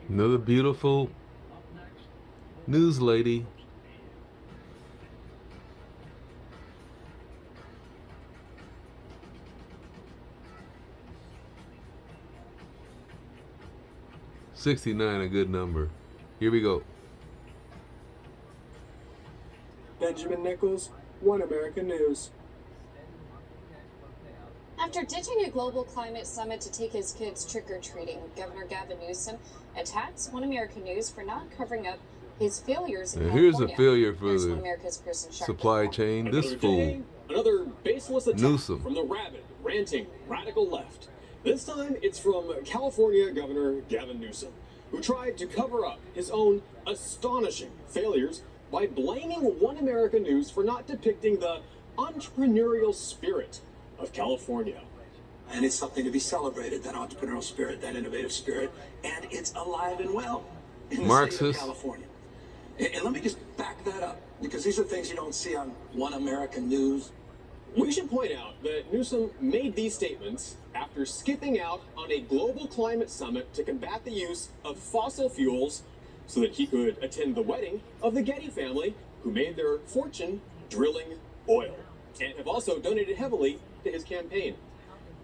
Another beautiful news lady. $69, a good number. Here we go. Benjamin Nichols, One American News. After ditching a global climate summit to take his kids trick-or-treating, Governor Gavin Newsom attacks One American News for not covering up his failures in California. Here's a failure for Here's the One America's Kristen Sharp. supply chain. This fool. Another baseless attack Newsom. from the rabid, ranting, radical left. This time it's from California Governor Gavin Newsom, who tried to cover up his own astonishing failures by blaming One American News for not depicting the entrepreneurial spirit of California. And it's something to be celebrated, that entrepreneurial spirit, that innovative spirit, and it's alive and well in the Marxist. state of California. And let me just back that up, because these are things you don't see on One American News. We should point out that Newsom made these statements after skipping out on a global climate summit to combat the use of fossil fuels so that he could attend the wedding of the Getty family, who made their fortune drilling oil and have also donated heavily to his campaign.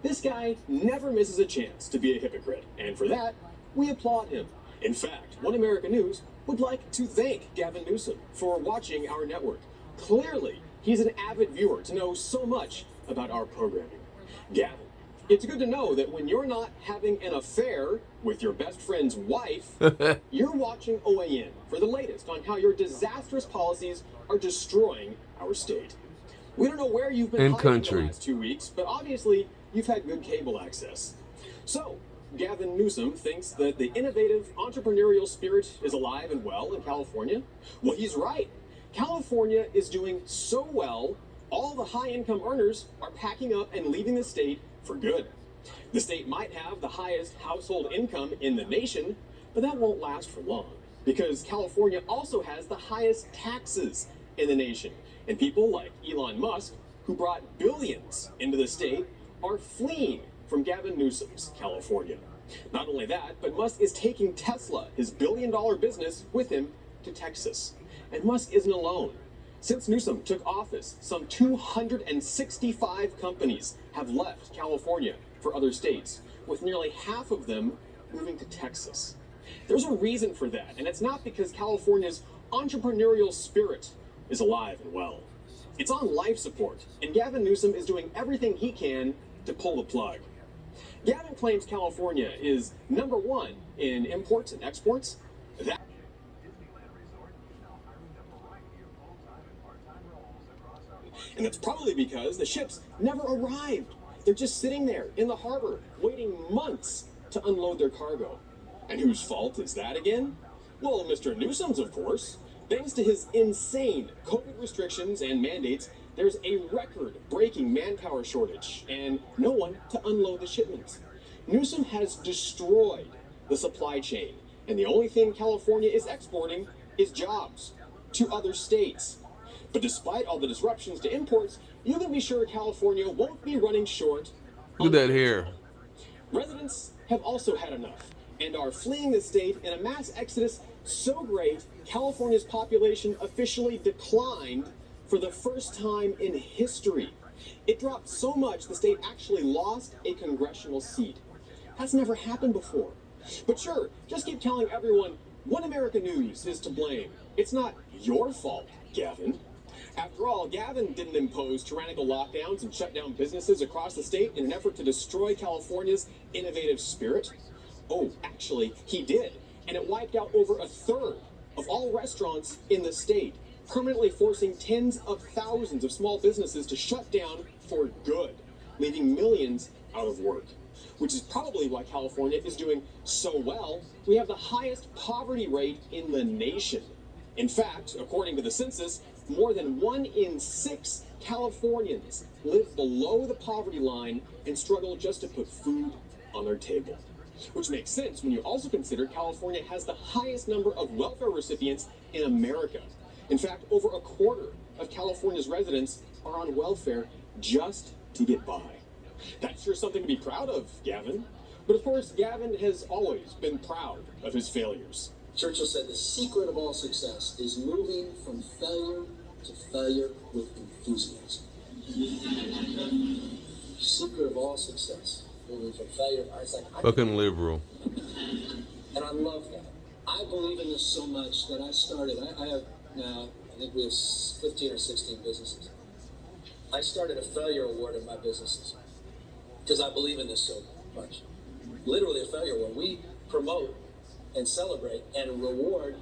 This guy never misses a chance to be a hypocrite, and for that, we applaud him. In fact, One American News would like to thank Gavin Newsom for watching our network. Clearly, he's an avid viewer to know so much about our programming. Gavin, it's good to know that when you're not having an affair with your best friend's wife, you're watching OAN for the latest on how your disastrous policies are destroying our state. We don't know where you've been hiding the last 2 weeks, but obviously you've had good cable access. So, Gavin Newsom thinks that the innovative entrepreneurial spirit is alive and well in California. Well, he's right. California is doing so well, all the high-income earners are packing up and leaving the state for good. The state might have the highest household income in the nation, but that won't last for long, because California also has the highest taxes in the nation. And people like Elon Musk, who brought billions into the state, are fleeing from Gavin Newsom's California. Not only that, but Musk is taking Tesla, his billion-dollar business, with him to Texas. And Musk isn't alone. Since Newsom took office, some 265 companies have left California for other states, with nearly half of them moving to Texas. There's a reason for that, and it's not because California's entrepreneurial spirit is alive and well. It's on life support, and Gavin Newsom is doing everything he can to pull the plug. Gavin claims California is #1 in imports and exports. And that's probably because the ships never arrived. They're just sitting there in the harbor, waiting months to unload their cargo. And whose fault is that again? Well, Mr. Newsom's, of course. Thanks to his insane COVID restrictions and mandates, there's a record-breaking manpower shortage and no one to unload the shipments. Newsom has destroyed the supply chain, and the only thing California is exporting is jobs to other states. But despite all the disruptions to imports, you can be sure California won't be running short. Look at that hair. Residents have also had enough and are fleeing the state in a mass exodus so great, California's population officially declined for the first time in history. It dropped so much the state actually lost a congressional seat. That's never happened before. But sure, just keep telling everyone One American News is to blame. It's not your fault, Gavin. After all, Gavin didn't impose tyrannical lockdowns and shut down businesses across the state in an effort to destroy California's innovative spirit. Oh, actually, he did. And it wiped out over a third of all restaurants in the state, permanently forcing tens of thousands of small businesses to shut down for good, leaving millions out of work. Which is probably why California is doing so well. We have the highest poverty rate in the nation. In fact, according to the census, more than 1 in 6 Californians live below the poverty line and struggle just to put food on their table. Which makes sense when you also consider California has the highest number of welfare recipients in America. In fact, over a quarter of California's residents are on welfare just to get by. That's sure something to be proud of, Gavin. But of course, Gavin has always been proud of his failures. Churchill said the secret of all success is moving from failure to failure with enthusiasm. Secret of all success, moving from failure. It's like, Fucking liberal. and I love that. I believe in this so much that I started. I have now, I think we have 15 or 16 businesses. I started a failure award in my businesses because I believe in this so much. Literally a failure award. We promote and celebrate and reward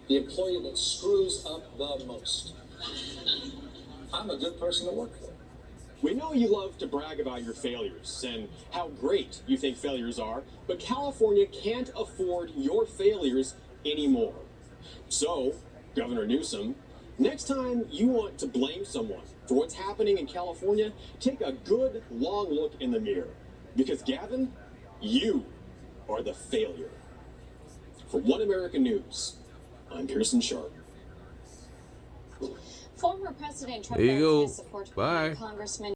the employee that screws up the most. I'm a good person to work for. We know you love to brag about your failures and how great you think failures are, but California can't afford your failures anymore. So, Governor Newsom, next time you want to blame someone for what's happening in California, take a good long look in the mirror. Because Gavin, you are the failure. For One American News, I'm Pearson Sharp. Former President Trump There you go. support Bye. Congressman